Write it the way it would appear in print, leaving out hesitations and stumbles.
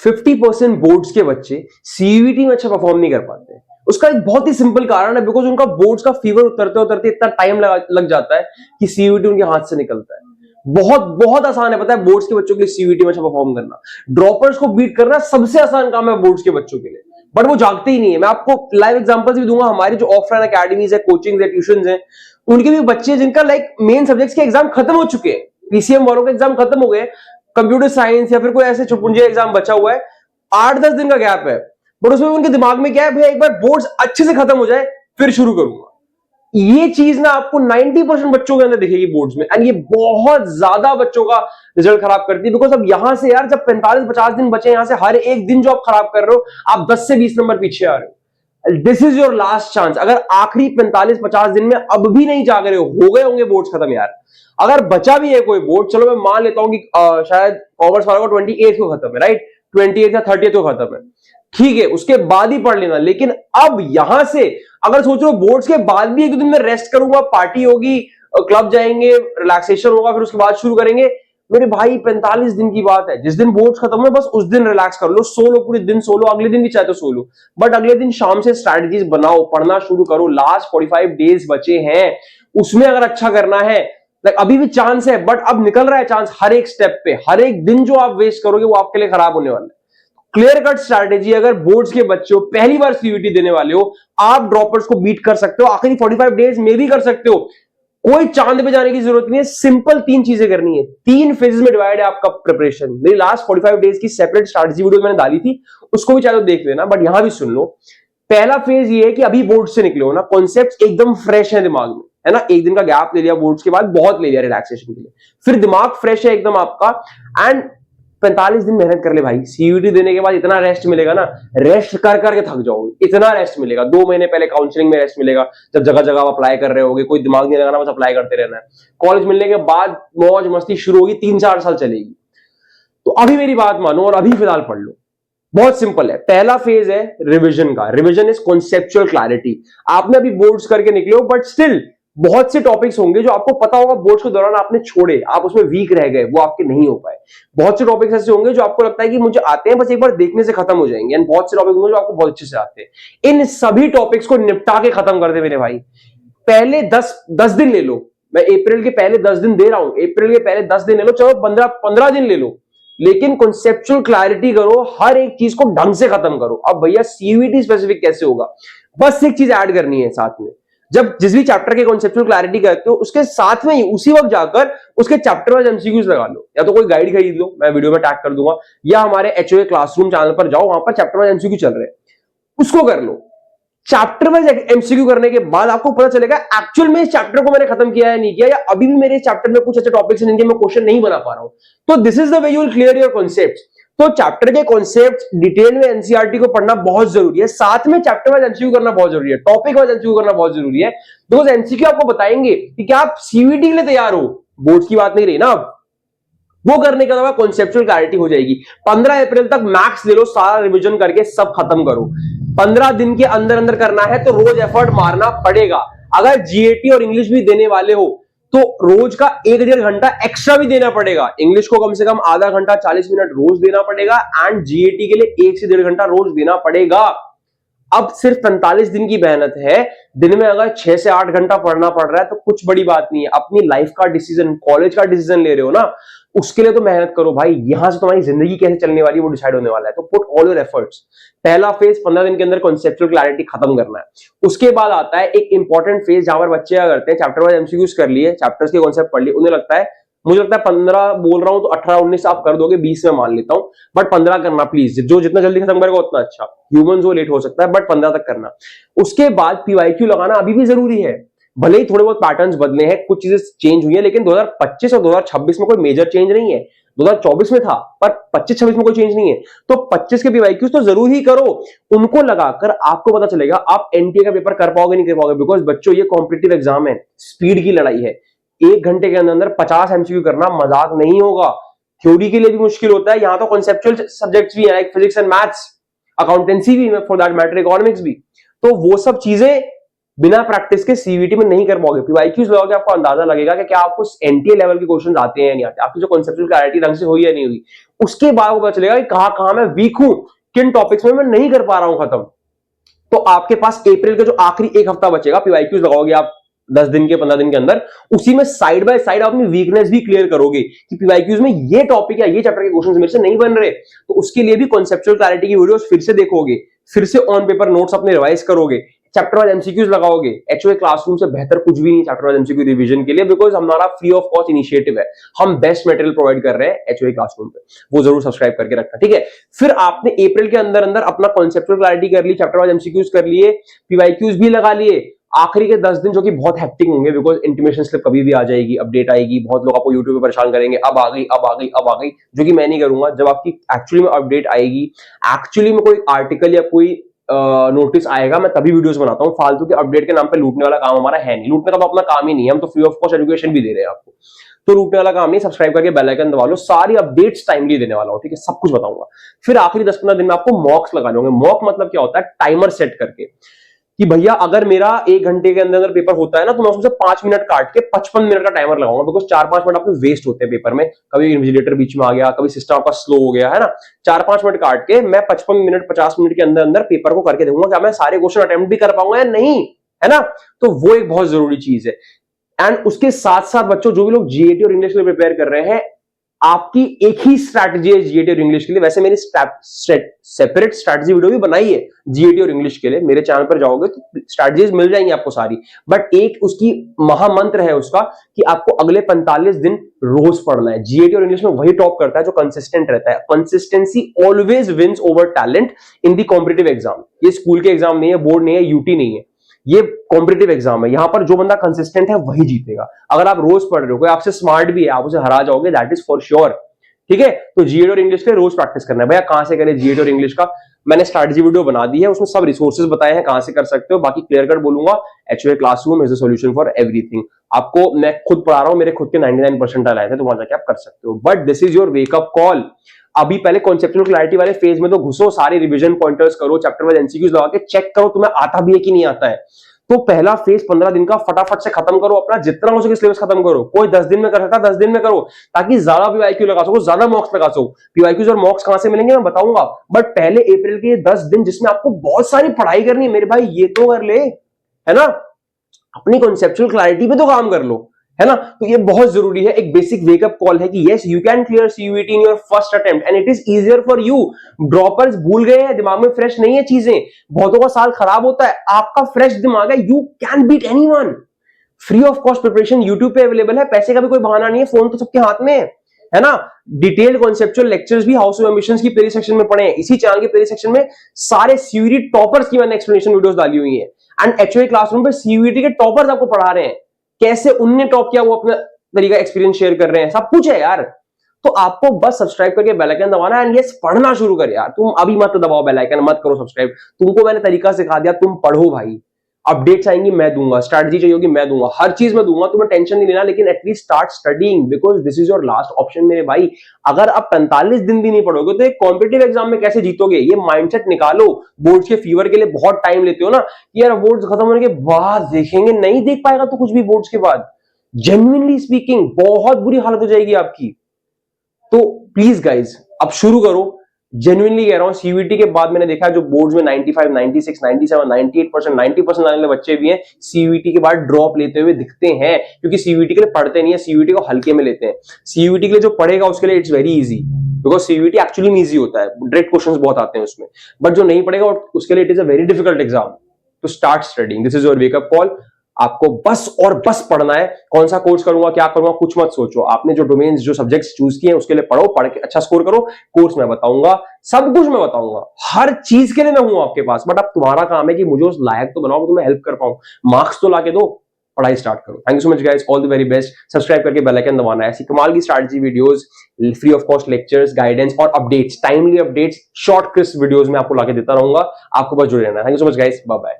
50% boards के बच्चे CUET में अच्छा परफॉर्म नहीं कर पाते हैं। उसका एक बहुत ही सिंपल कारण है, बिकॉज उनका बोर्ड्स का फीवर उतरते उतरते इतना टाइम लग जाता है कि सीयूईटी उनके हाथ से निकलता है। बहुत बहुत आसान है, पता है, बोर्ड्स के बच्चों के लिए सीयूईटी में अच्छा परफॉर्म करना। ड्रॉपर्स को बीट करना सबसे आसान काम है बोर्ड्स के बच्चों के लिए, बट वो जागते ही नहीं है। मैं आपको लाइव एग्जांपल्स भी दूंगा, हमारी जो ऑफलाइन अकेडमीज है, कोचिंग है, ट्यूशन है, उनके भी बच्चे जिनका लाइक मेन सब्जेक्ट्स के एग्जाम खत्म हो चुके हैं, पीसीएम वालों के एग्जाम खत्म हो गए, कंप्यूटर साइंस या फिर कोई ऐसे छुटपुंजे एग्जाम बचा हुआ है, 8-10 दिन का गैप है, बट उसमें उनके दिमाग में क्या है, भैया एक बार बोर्ड्स अच्छे से खत्म हो जाए फिर शुरू करूंगा। ये चीज ना आपको 90% बच्चों के अंदर दिखेगी बोर्ड्स में, एंड ये बहुत ज्यादा बच्चों का रिजल्ट खराब करती है। बिकॉज अब यहां से यार जब 45-50 दिन बचे, यहां से हर एक दिन जो आप खराब कर रहे हो, आप 10 से 20 नंबर पीछे आ रहे हो। This is your last chance. अगर आखिरी 45-50 दिन में अब भी नहीं जाग रहे हो गए होंगे बोर्ड्स खत्म यार। अगर बचा भी है कोई बोर्ड, चलो मैं मान लेता हूं कि शायद कॉमर्स वालों का 28 को खत्म है, राइट, 28 या 30 को खत्म है, ठीक है, उसके बाद ही पढ़ लेना। लेकिन अब यहां से अगर सोच रहे हो बोर्ड्स के बाद भी एक दो दिन में रेस्ट करूंगा, पार्टी होगी, क्लब जाएंगे, रिलैक्सेशन होगा, फिर उसके बाद शुरू करेंगे, मेरे भाई 45 दिन की बात है। जिस दिन बोर्ड्स खत्म है बस उस दिन रिलैक्स कर लो, सो लो, पूरे दिन सो लो, अगले दिन भी चाहे तो सो लो, बट अगले दिन शाम से स्ट्रैटेजीज बनाओ, पढ़ना शुरू करो। लास्ट 45 डेज बचे हैं, उसमें अगर अच्छा करना है, अभी भी चांस है, बट अब निकल रहा है चांस हर एक स्टेप पे। हर एक दिन जो आप वेस्ट करोगे वो आपके लिए खराब होने वाला है। क्लियर कट स्ट्रैटेजी, अगर बोर्ड्स के बच्चे हो, पहली बार सीयूईटी देने वाले हो, आप ड्रॉपर्स को बीट कर सकते हो, आखिरी 45 डेज में भी कर सकते हो। कोई चांद पे जाने की जरूरत नहीं है, सिंपल 3 चीजें करनी है। 3 फेजेस में डिवाइड है आपका प्रिपरेशन। मेरी लास्ट 45 डेज की सेपरेट स्ट्रैटेजी वीडियो मैंने डाली थी, उसको भी चाहे तो देख लेना, बट यहां भी सुन लो। पहला फेज ये है कि अभी बोर्ड से निकले हो ना, कॉन्सेप्ट एकदम फ्रेश है दिमाग में, है ना, एक दिन का गैप ले लिया बोर्ड्स के बाद, बहुत ले लिया रिलैक्सेशन के लिए, फिर दिमाग फ्रेश है एकदम आपका, एंड 45 दिन मेहनत कर ले भाई। सीयूईटी देने के बाद इतना रेस्ट मिलेगा ना, रेस्ट कर करके थक जाओगे, इतना रेस्ट मिलेगा। 2 महीने पहले काउंसलिंग में रेस्ट मिलेगा, जब जगह जगह आप अप्लाई कर रहे होगे, कोई दिमाग नहीं लगाना, बस अप्लाई करते रहना है। कॉलेज मिलने के बाद मौज मस्ती शुरू होगी, 3-4 साल चलेगी। तो अभी मेरी बात मानो और अभी फिलहाल पढ़ लो। बहुत सिंपल है। पहला फेज है रिविजन का। Revision is conceptual clarity. आपने अभी बोर्ड्स करके निकले हो, बट स्टिल बहुत से टॉपिक्स होंगे जो आपको पता होगा बोर्ड्स के दौरान आपने छोड़े, आप उसमें वीक रह गए, वो आपके नहीं हो पाए। बहुत से टॉपिक्स ऐसे होंगे जो आपको लगता है कि मुझे आते हैं, बस एक बार देखने से खत्म हो जाएंगे, एंड बहुत से टॉपिक होंगे जो आपको बहुत अच्छे से आते हैं। इन सभी टॉपिक्स को निपटा के खत्म कर दे मेरे भाई। पहले 10 दिन ले लो, मैं अप्रैल के पहले 10 दिन दे रहा हूं, अप्रैल के पहले 10 दिन ले लो, चलो 15 दिन ले लो, लेकिन कॉन्सेप्चुअल क्लैरिटी करो, हर एक चीज को ढंग से खत्म करो। अब भैया सीयूईटी स्पेसिफिक कैसे होगा, बस एक चीज ऐड करनी है साथ में। जब जिस भी चैप्टर के कॉन्सेप्चुअल क्लैरिटी करते हो, उसके साथ में ही उसी वक्त जाकर उसके चैप्टर वाइज एमसीक्यूज लगा लो, या तो कोई गाइड खरीद लो, मैं वीडियो में टैग कर दूंगा, या हमारे एचओए क्लासरूम चैनल पर जाओ, वहां पर चैप्टर वाइज एमसीक्यू चल रहे हैं, उसको कर लो। चैप्टर वाइज एमसीक्यू करने के बाद आपको पता चलेगा एक्चुअल में इस चैप्टर को मैंने खत्म किया है नहीं किया, या अभी भी मेरे चैप्टर में कुछ अच्छे टॉपिक्स हैं जिनके मैं क्वेश्चन नहीं बना पा रहा हूं। तो this is the way you will clear your concepts. तो चैप्टर के कॉन्सेप्ट्स डिटेल में एनसीईआरटी को पढ़ना बहुत जरूरी है, साथ में चैप्टर वाइज एमसीक्यू करना बहुत जरूरी है, टॉपिक वाइज एमसीक्यू करना बहुत जरूरी है। बिकॉज एमसीक्यू आपको बताएंगे कि क्या आप सीयूईटी के लिए तैयार हो, बोर्ड्स की बात नहीं रही ना अब। वो करने के बाद कॉन्सेप्चुअल क्लैरिटी हो जाएगी। 15 अप्रैल तक मैक्स ले लो, सारा रिवीजन करके सब खत्म करो। 15 दिन के अंदर अंदर करना है तो रोज एफर्ट मारना पड़ेगा। अगर जीएटी और इंग्लिश भी देने वाले हो तो रोज का 1-1.5 घंटा एक्स्ट्रा भी देना पड़ेगा। इंग्लिश को कम से कम आधा घंटा 40 मिनट रोज देना पड़ेगा, एंड जीएटी के लिए 1 से 1.5 घंटा रोज देना पड़ेगा। अब सिर्फ 45 दिन की मेहनत है, दिन में अगर 6 से 8 घंटा पढ़ना पड़ रहा है तो कुछ बड़ी बात नहीं है। अपनी लाइफ का डिसीजन, कॉलेज का डिसीजन ले रहे हो ना, उसके लिए तो मेहनत करो भाई। यहां से तुम्हारी जिंदगी कैसे चलने वाली है वो डिसाइड होने वाला है। तो पुट ऑल योर एफर्ट्स। पहला फेज 15 दिन के अंदर कॉन्सेप्चुअल क्लैरिटी खत्म करना है। उसके बाद आता है एक इंपॉर्टेंट फेज जहां पर बच्चे क्या करते हैं, चैप्टर वाइज एमसीक्यूज कर लिए, चैप्टर्स के कॉन्सेप्ट पढ़ लिए, उन्हें लगता है, मुझे लगता है 15 बोल रहा हूं तो 18-19 आप कर दोगे, 20 में मान लेता हूं, बट 15 करना प्लीज। जो जितना जल्दी खत्म करेगा उतना अच्छा। ह्यूमन जो लेट हो सकता है, बट 15 तक करना। उसके बाद पीवाईक्यू लगाना अभी भी जरूरी है। भले ही थोड़े बहुत पैटर्न्स बदले हैं, कुछ चीजें चेंज हुई है, लेकिन 2025 और 2026 में कोई मेजर चेंज नहीं है। 2024 में था, पर 25-26 में कोई चेंज नहीं है। तो 25 के पीवाईक्यूज तो जरूर ही करो। उनको लगाकर आपको पता चलेगा आप एनटीए का पेपर कर पाओगे नहीं कर पाओगे। बिकॉज बच्चों ये कॉम्पिटिटिव एग्जाम है, स्पीड की लड़ाई है। 1 घंटे के अंदर 50 एमसीक्यू करना मजाक नहीं होगा। थ्योरी के लिए भी मुश्किल होता है, यहां तो कॉन्सेप्चुअल सब्जेक्ट्स भी है, like physics and maths, accountancy भी, फॉर दैट मैटर इकोनॉमिक्स भी। तो वो सब चीजें बिना प्रैक्टिस के सीवीटी में नहीं कर पाओगे। पीवाईक्यूज लगाओगे आपको अंदाजा लगेगा कि क्या आपको एनटीए लेवल के क्वेश्चन आते हैं या नहीं आते, आपकी जो कॉन्सेप्चुअल क्लैरिटी ढंग से हुई या नहीं हुई। उसके बाद आपको पता चलेगा कि कहां मैं वीक हूं, किन टॉपिक्स में मैं नहीं कर पा रहा हूं खत्म। तो आपके पास अप्रैल का जो आखिरी एक हफ्ता बचेगा, पीवाईक्यूज लगाओगे आप 10 दिन के 15 दिन के अंदर, उसी में साइड बाय साइड अपनी वीकनेस भी क्लियर करोगे कि पीवाईक्यूज में ये टॉपिक या ये चैप्टर के क्वेश्चंस मेरे से नहीं बन रहे। तो उसके लिए भी कॉन्सेप्चुअल क्लैरिटी की वीडियोस फिर से देखोगे, फिर से ऑन पेपर नोट्स अपने रिवाइज करोगे, चैप्टर वाइज एमसीक्यूज लगाओगे। एचओए क्लासरूम से बेहतर कुछ भी नहीं चैप्टर वाइज एमसीक्यू रिवीजन के लिए, बिकॉज हमारा फ्री ऑफ कॉस्ट इनिशिएटिव है। हम बेस्ट मटेरियल प्रोवाइड कर रहे हैं एचओए क्लासरूम पे, वो जरूर सब्सक्राइब करके रखना, ठीक है। फिर आपने अप्रैल के अंदर अंदर अपना कॉन्सेप्चुअल क्लैरिटी कर ली, चैप्टर वाइज एमसीक्यूज कर लिए, पीवाईक्यूज भी लगा लिए। आखिरी के 10 दिन जो कि बहुत हेक्टिक होंगे, बिकॉज इंटीमेशन स्लिप कभी भी आ जाएगी, अपडेट आएगी, बहुत लोग आपको यूट्यूब पे परेशान करेंगे, अब आ गई अब आ गई अब आ गई, जो कि मैं नहीं करूंगा। जब आपकी एक्चुअली में अपडेट आएगी, एक्चुअली में कोई आर्टिकल या कोई नोटिस आएगा, मैं तभी वीडियोस बनाता हूं। फालतू के अपडेट के नाम पे लूटने वाला काम हमारा है नहीं, लूटने का तो अपना काम ही नहीं है, हम तो फ्री ऑफ कॉस्ट एजुकेशन भी दे रहे हैं आपको, तो लूटने वाला काम नहीं। सब्सक्राइब करके बेल आइकन दबा लो, सारी अपडेट्स टाइमली देने वाला हूं, ठीक है, सब कुछ बताऊंगा। फिर आखिरी 10-15 दिन में आपको मॉक्स लगाने होंगे। मॉक मतलब क्या होता है, टाइमर सेट करके कि भैया अगर मेरा 1 घंटे के अंदर पेपर होता है ना, तो मैं उसमें से 5 मिनट काट के 55 मिनट का टाइमर लगाऊंगा, बिकॉज 4-5 मिनट आपको वेस्ट होते हैं पेपर में। कभी इन्विजिलेटर बीच में आ गया, कभी सिस्टम आपका स्लो हो गया, है ना। 4-5 मिनट काट के मैं 55 मिनट 50 मिनट के अंदर अंदर पेपर को करके देखूंगा क्या मैं सारे क्वेश्चन अटेम्प्ट भी कर पाऊंगा या नहीं, है ना। तो वो एक बहुत जरूरी चीज है। एंड उसके साथ साथ बच्चों, जो भी लोग जीएटी और इंग्लिश के लिए प्रिपेयर कर रहे हैं, आपकी एक ही स्ट्रैटेजी है जीएटी और इंग्लिश के लिए। वैसे मेरी सेपरेट स्ट्रैटेजी वीडियो भी बनाई है जीएटी और इंग्लिश के लिए, मेरे चैनल पर जाओगे तो स्ट्रैटेजीज मिल जाएंगी आपको सारी। बट एक उसकी महामंत्र है उसका कि आपको अगले 45 दिन रोज पढ़ना है। जीएटी और इंग्लिश में वही टॉप करता है जो कंसिस्टेंट रहता है। Consistency always wins over talent in the competitive exam. ये स्कूल के एग्जाम नहीं है, बोर्ड नहीं है, यूटी नहीं है, ये कॉम्पिटिटिव एग्जाम है। यहां पर जो बंदा कंसिस्टेंट है वही जीतेगा। अगर आप रोज पढ़ रहे हो, कोई आपसे स्मार्ट भी है, आप उसे हरा जाओगे, दैट इज फॉर श्योर, ठीक है। तो जीएटी और इंग्लिश के रोज प्रैक्टिस करना है। भैया कहां से करें जीएटी और इंग्लिश का, मैंने स्ट्रैटेजी वीडियो बना दी है, उसमें सब रिसोर्सेज बताए हैं कहां से कर सकते हो। बाकी क्लियर कट बोलूंगा, HOA classroom is the solution for everything. आपको मैं खुद पढ़ा रहा हूं, मेरे खुद के 99% आए थे, तो वहां जाके आप कर सकते हो। But this is your wake up call. अभी पहले कॉन्सेप्चुअल क्लैरिटी वाले फेज में तो घुसो, सारे रिवीजन पॉइंटर्स करो, चैप्टर वाइज एमसीक्यूज लगा के चेक करो तुम्हें आता भी है कि नहीं आता है। तो पहला फेज 15 दिन का फटाफट से खत्म करो, अपना जितना हो सके सिलेबस खत्म करो। कोई 10 दिन में कर सकता 10 दिन में करो, ताकि ज्यादा पीवाईक्यू लगा सको, ज्यादा मॉक्स लगा सको। पीवाईक्यूज और मॉक्स कहां से मिलेंगे मैं बताऊंगा, बट पहले अप्रैल के 10 दिन जिसमें आपको बहुत सारी पढ़ाई करनी है मेरे भाई, ये तो कर ले, है ना। अपनी कॉन्सेप्चुअल क्लैरिटी पे तो काम कर लो, है ना। तो ये बहुत जरूरी है, एक बेसिक वेकअप कॉल है कि yes you can clear CUET in your first attempt and it is easier for you. Droppers भूल गए हैं, दिमाग में फ्रेश नहीं है चीजें, बहुतों का साल खराब होता है, आपका फ्रेश दिमाग है, you can beat anyone. Free of cost preparation YouTube पे अवेलेबल है, पैसे का भी कोई बहाना नहीं है, फोन तो सबके हाथ में है ना। डिटेल्ड कॉन्सेप्चुअल लेक्चर्स भी हाउस ऑफ एम्बिशंस की प्ले सेक्शन में पढ़े हैं। इसी चैनल के प्ले सेक्शन में सारे सीयूईटी टॉपर्स की मैंने एक्सप्लेनेशन वीडियोस डाली हुई है। एंड एचओए क्लासरूम पे सीयूईटी के टॉपर्स आपको पढ़ा रहे हैं, कैसे उनने टॉप किया वो अपना तरीका एक्सपीरियंस शेयर कर रहे हैं, सब कुछ है यार। तो आपको बस सब्सक्राइब करके बेल आइकन दबाना एंड यस पढ़ना शुरू कर यार। तुम अभी मत दबाओ बेल आइकन, मत करो सब्सक्राइब, तुमको मैंने तरीका सिखा दिया, तुम पढ़ो भाई। अपडेट्स आएंगी मैं दूंगा, स्ट्रैटेजी चाहिए होगी मैं दूंगा, हर चीज मैं दूंगा, तुम्हें टेंशन नहीं लेना। लेकिन at least start studying, because this is your last option मेरे भाई। अगर आप 45 दिन भी नहीं पढ़ोगे तो एक कॉम्पिटिटिव एग्जाम में कैसे जीतोगे, ये माइंडसेट निकालो। बोर्ड्स के फीवर के लिए बहुत टाइम लेते हो ना, यार बोर्ड्स खत्म होने के बाद देखेंगे, नहीं देख पाएगा तो कुछ भी बोर्ड्स के बाद, जेन्युइनली स्पीकिंग बहुत बुरी हालत हो जाएगी आपकी। तो प्लीज गाइज अब शुरू करो, जेन्युइनली कह रहा हूं। सीयूईटी के बाद मैंने देखा है जो बोर्ड्स में 95, 96, 97, 98%, 90% आने वाले बच्चे भी हैं, सीयूईटी के बाद ड्रॉप लेते हुए दिखते हैं, क्योंकि सीयूईटी के लिए पढ़ते नहीं है, सीयूईटी को हल्के में लेते हैं। सीयूईटी के लिए जो पढ़ेगा उसके लिए it's very easy, because CUET actually में इजी होता है, डायरेक्ट क्वेश्चंस बहुत आते हैं उसमें। बट जो नहीं पढ़ेगा उसके लिए it is a very difficult exam. तो start studying, this is your wake up call. आपको बस और बस पढ़ना है। कौन सा कोर्स करूंगा, क्या करूंगा, कुछ मत सोचो। आपने जो डोमेन्स, जो सब्जेक्ट्स चूज किए हैं उसके लिए पढ़ो, पढ़ के अच्छा स्कोर करो। कोर्स मैं बताऊंगा, सब कुछ मैं बताऊंगा, हर चीज के लिए मैं हूं आपके पास। बट अब तुम्हारा काम है कि मुझे उस लायक तो बनाओ, तुम्हें हेल्प कर पाऊं, मार्क्स तो लाके दो, पढ़ाई स्टार्ट करो। Thank you so much guys, all the very best. Subscribe करके बेल आइकन दबाना है। ऐसी कमाल की strategy videos, free of cost lectures, guidance और updates, timely updates, short crisp videos में आपको लाके देता रहूंगा। आपको बस जुड़े रहना है। Thank you so much guys, bye bye.